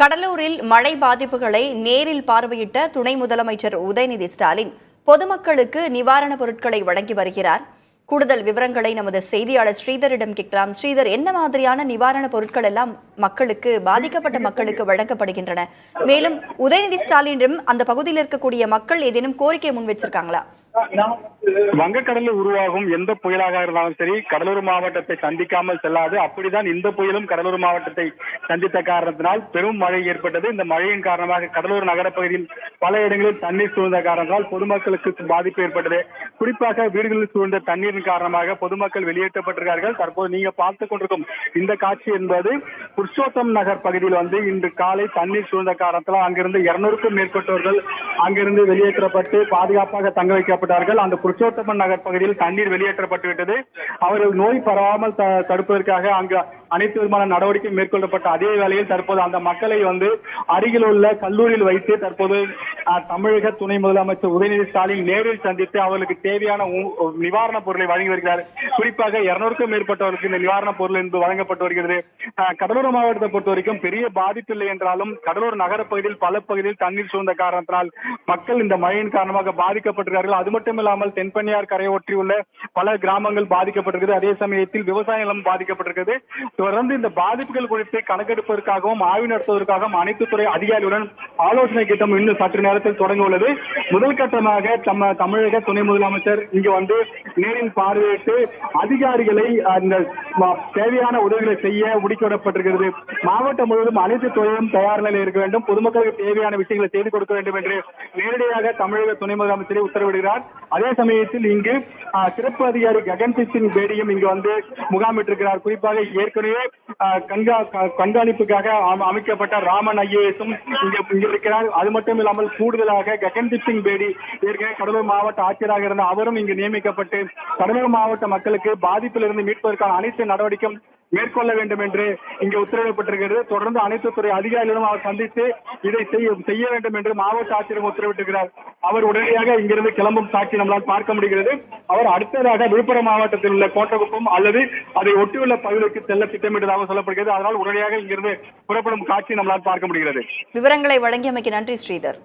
கடலூரில் மழை பாதிப்புகளை நேரில் பார்வையிட்ட துணை முதலமைச்சர் உதயநிதி ஸ்டாலின் பொதுமக்களுக்கு நிவாரணப் பொருட்களை வழங்கி வருகிறார். கூடுதல் விவரங்களை நமது செய்தியாளர் ஸ்ரீதரிடம் கேட்கலாம். ஸ்ரீதர், என்ன மாதிரியான நிவாரணப் பொருட்கள் எல்லாம் பாதிக்கப்பட்ட மக்களுக்கு வழங்கப்படுகின்றன? மேலும் உதயநிதி ஸ்டாலினிடம் அந்த பகுதியில் இருக்கக்கூடிய மக்கள் ஏதேனும் கோரிக்கை முன் வச்சிருக்காங்களா? வங்கக்கடலில் உருவாகும் எந்த புயலாக இருந்தாலும் சரி, கடலூர் மாவட்டத்தை சந்திக்காமல் செல்லாது. அப்படிதான் இந்த புயலும் கடலூர் மாவட்டத்தை சந்தித்த காரணத்தினால் பெரும் மழை ஏற்பட்டது. இந்த மழையின் காரணமாக கடலூர் நகரப்பகுதியில் பல இடங்களில் தண்ணீர் சூழ்ந்த காரணத்தால் பொதுமக்களுக்கு பாதிப்பு ஏற்பட்டது. குறிப்பாக வீடுகளில் சூழ்ந்த தண்ணீரின் காரணமாக பொதுமக்கள் வெளியேற்றப்பட்டிருக்கிறார்கள். தற்போது நீங்க பார்த்துக் கொண்டிருக்கும் இந்த காட்சி என்பது புருஷோத்தம் நகர் பகுதியில் இன்று காலை தண்ணீர் சூழ்ந்த காரணத்தால் அங்கிருந்து 200க்கும் மேற்பட்டவர்கள் அங்கிருந்து வெளியேற்றப்பட்டு பாதுகாப்பாக தங்க வைக்கப்பட்டார்கள். அந்த புருஷோத்தமன் நகர் பகுதியில் தண்ணீர் வெளியேற்றப்பட்டுவிட்டது. அவர்கள் நோய் பரவாமல் தடுப்பதற்காக அங்கு அனைத்து விதமான நடவடிக்கை மேற்கொள்ளப்பட்ட அதே வேளையில் தற்போது அந்த மக்களை அருகில் உள்ள கல்லூரியில் வைத்து தற்போது தமிழக துணை முதலமைச்சர் உதயநிதி ஸ்டாலின் நேரில் சந்தித்து அவர்களுக்கு தேவையான நிவாரணப் பொருளை வழங்கி வருகிறார். குறிப்பாக 200க்கும் மேற்பட்டவர்களுக்கு இந்த நிவாரணப் பொருள் என்பது வழங்கப்பட்டு வருகிறது. கடலூர் மாவட்டத்தை பொறுத்த வரைக்கும் பெரிய பாதிப்பு இல்லை என்றாலும் கடலூர் நகர பகுதியில் பல பகுதியில் தண்ணீர் சூழ்ந்த காரணத்தினால் மக்கள் இந்த மழையின் காரணமாக பாதிக்கப்பட்டிருக்கிறார்கள். அது மட்டும் இல்லாமல் தென்பெண்ணியார் கரையை ஒற்றியுள்ள பல கிராமங்கள் பாதிக்கப்பட்டிருக்கிறது. அதே சமயத்தில் விவசாய நிலம் பாதிக்கப்பட்டிருக்கிறது. தொடர்ந்து இந்த பாதிப்புகள் குறித்து கணக்கெடுப்பதற்காகவும் ஆய்வு நடத்துவதற்காகவும் அனைத்து துறை அதிகாரிகளுடன் ஆலோசனை கூட்டம் இன்னும் சற்று நேரத்தில் தொடங்க உள்ளது. முதல் கட்டமாக தமிழக துணை முதலமைச்சர் இங்கு நேரில் பார்வையிட்டு அதிகாரிகளை அந்த தேவையான உதவிகளை செய்ய முடுக்கிவிடப்பட்டிருக்கிறது. மாவட்டம் முழுவதும் அனைத்து துறையும் தயார் நிலையில் இருக்க வேண்டும், பொதுமக்களுக்கு தேவையான விஷயங்களை செய்து கொடுக்க வேண்டும் என்று நேரடியாக தமிழக துணை முதலமைச்சரை உத்தரவிடுகிறார். அதே சமயத்தில் இங்கு சிறப்பு அதிகாரி ககன்தீப் சிங் பேடியும் இங்கு முகாமிட்டிருக்கிறார். குறிப்பாக ஏற்கனவே கண்காணிப்புக்காக அமைக்கப்பட்ட ராமன் ஐஏஎஸும் இங்கு இருக்கிறார். அது மட்டும் இல்லாமல் கூடுதலாக ககன்தீப் சிங் பேடி ஏற்கனவே கடலூர் மாவட்ட ஆட்சியராக இருந்த அவரும் இங்கு நியமிக்கப்பட்டு கடலூர் மாவட்ட மக்களுக்கு பாதிப்பிலிருந்து மீட்பதற்கான அனைத்து நடவடிக்கையும் மேற்கொள்ள வேண்டும் என்று இங்கு உத்தரவிடப்பட்டிருக்கிறது. தொடர்ந்து அனைத்து துறை அதிகாரிகளும் அவர் சந்தித்து இதை செய்ய வேண்டும் என்று மாவட்ட ஆட்சியரும் உத்தரவிட்டிருக்கிறார். அவர் உடனடியாக இங்கிருந்து கிளம்பும் காட்சி நம்மளால் பார்க்க முடிகிறது. அவர் அடுத்ததாக விழுப்புரம் மாவட்டத்தில் உள்ள கோட்டகுப்பம் அல்லது அதை ஒட்டியுள்ள பகுதிக்கு செல்ல திட்டமிட்டதாக சொல்லப்படுகிறது. அதனால் உடனடியாக இங்கிருந்து புறப்படும் காட்சி நம்மளால் பார்க்க முடிகிறது. விவரங்களை வழங்கியமைக்கு நன்றி ஸ்ரீதர்.